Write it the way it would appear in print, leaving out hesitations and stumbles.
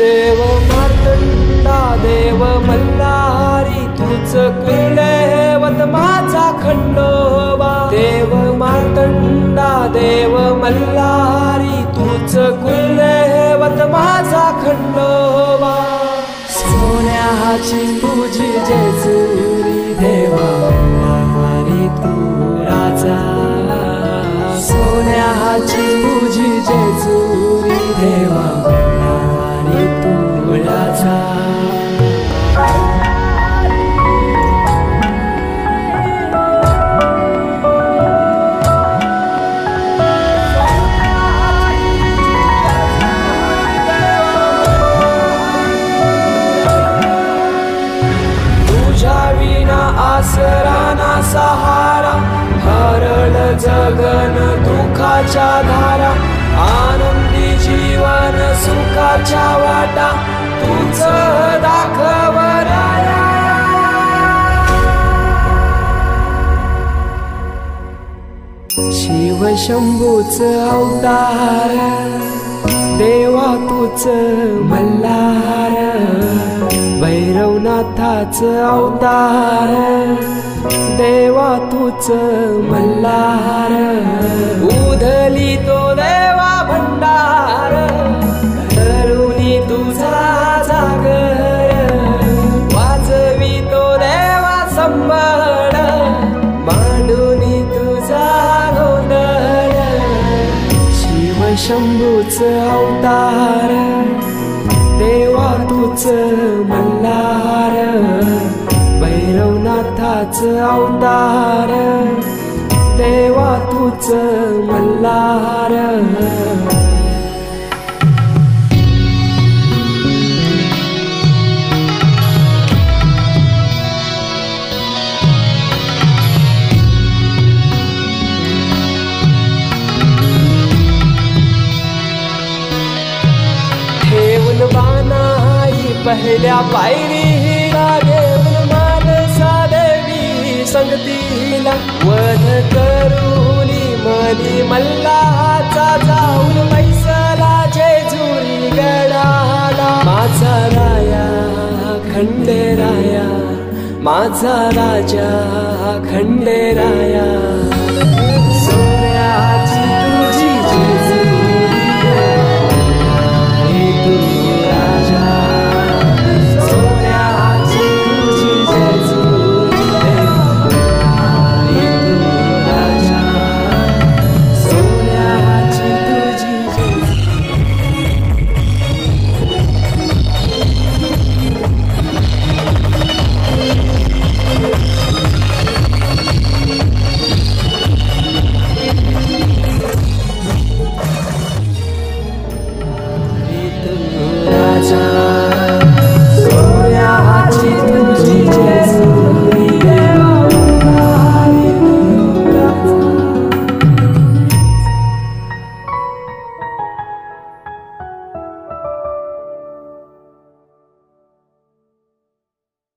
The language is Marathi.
देव मार्तंडा देव मल्हारी तूच कुलदैवत माझा खंडोबा। देव मार्तंडा देव मल्हारी तूच कुलदैवत माझा खंडोबा। सोन्याची तुझी जेजुरी देवा मल्हारी तू राजा। सोन्याची तुझी जेजुरी देवा मल्हारी तू राजा। तुझ्या विना आसरा ना सहारा, हरळ जगन दुःखाच्या धारा। आनंदी जीवन सुखाच्या वाटा तूच दाखव राया। शिव शंभूच अवतार देवा तूच मल्हार। भैरवनाथाच अवतार देवा तूच मल्हार। उधली तो देवा भंडार करुणी तुझा जागर। वाजवी तो देवा संबळ मांडुनी तुझा गोंधळ। शिव शंभूच अवतार देवा तूच मल्हार। भैरवनाथाच अवतार देवा तूच मल्हार। ठेवून बानाई पहिल्या पायरीला, देऊन मानसा देवी संगतीला। वध करुनी मनी मल्हाचा जाऊन बैसला जेजुरी गडाला। माझा राया खंडेराया माझा राजा खंडेराया। सोन्याची तुझी जेजुरी मल्हारी तू राजा। सोन्याची तुझी जेजुरी मल्हारी तू राजा। सोन्याची तुझी राजा।